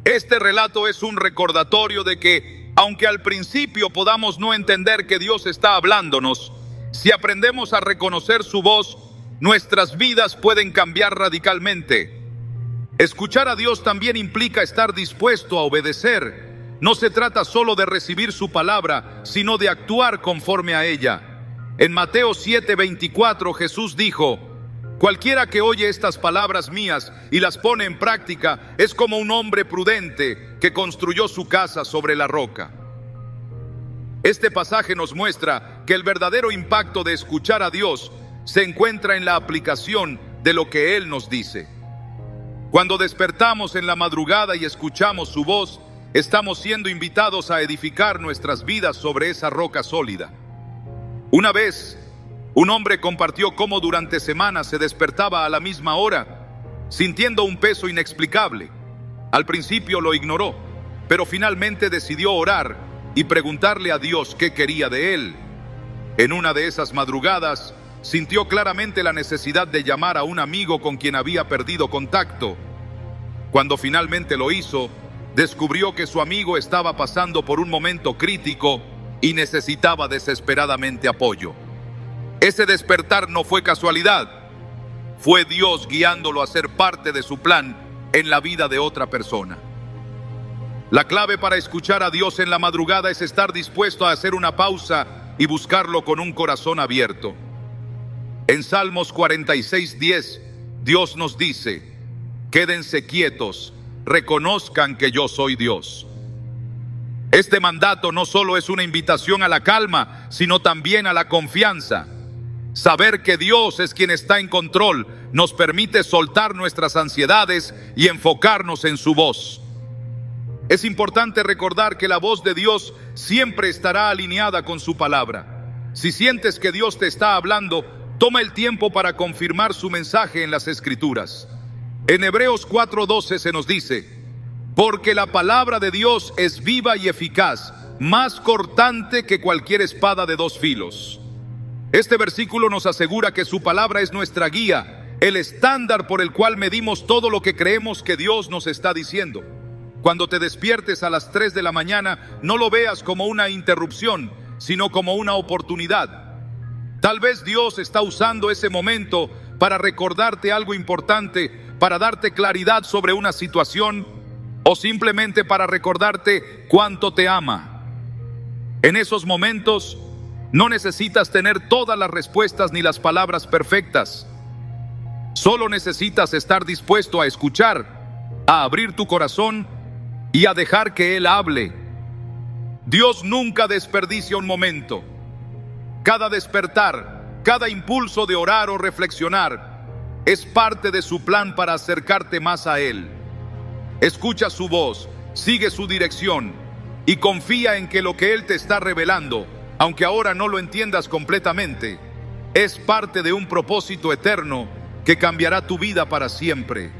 Este relato es un recordatorio de que, aunque al principio podamos no entender que Dios está hablándonos, si aprendemos a reconocer su voz, nuestras vidas pueden cambiar radicalmente. Escuchar a Dios también implica estar dispuesto a obedecer. No se trata solo de recibir su palabra, sino de actuar conforme a ella. En Mateo 7:24 Jesús dijo: cualquiera que oye estas palabras mías y las pone en práctica es como un hombre prudente que construyó su casa sobre la roca. Este pasaje nos muestra que el verdadero impacto de escuchar a Dios se encuentra en la aplicación de lo que Él nos dice. Cuando despertamos en la madrugada y escuchamos su voz, estamos siendo invitados a edificar nuestras vidas sobre esa roca sólida. Una vez, un hombre compartió cómo durante semanas se despertaba a la misma hora, sintiendo un peso inexplicable. Al principio lo ignoró, pero finalmente decidió orar y preguntarle a Dios qué quería de él. En una de esas madrugadas, sintió claramente la necesidad de llamar a un amigo con quien había perdido contacto. Cuando finalmente lo hizo, descubrió que su amigo estaba pasando por un momento crítico y necesitaba desesperadamente apoyo. Ese despertar no fue casualidad, fue Dios guiándolo a ser parte de su plan en la vida de otra persona. La clave para escuchar a Dios en la madrugada es estar dispuesto a hacer una pausa y buscarlo con un corazón abierto. En Salmos 46:10, Dios nos dice: quédense quietos, reconozcan que yo soy Dios. Este mandato no solo es una invitación a la calma, sino también a la confianza. Saber que Dios es quien está en control nos permite soltar nuestras ansiedades y enfocarnos en su voz. Es importante recordar que la voz de Dios siempre estará alineada con su palabra. Si sientes que Dios te está hablando, toma el tiempo para confirmar su mensaje en las Escrituras. En Hebreos 4:12 se nos dice: porque la palabra de Dios es viva y eficaz, más cortante que cualquier espada de dos filos. Este versículo nos asegura que su palabra es nuestra guía, el estándar por el cual medimos todo lo que creemos que Dios nos está diciendo. Cuando te despiertes a las 3 de la mañana, no lo veas como una interrupción, sino como una oportunidad. Tal vez Dios está usando ese momento para recordarte algo importante, para darte claridad sobre una situación, o simplemente para recordarte cuánto te ama. En esos momentos, no necesitas tener todas las respuestas ni las palabras perfectas. Solo necesitas estar dispuesto a escuchar, a abrir tu corazón y a dejar que Él hable. Dios nunca desperdicia un momento. Cada despertar, cada impulso de orar o reflexionar es parte de su plan para acercarte más a Él. Escucha su voz, sigue su dirección y confía en que lo que Él te está revelando, aunque ahora no lo entiendas completamente, es parte de un propósito eterno que cambiará tu vida para siempre.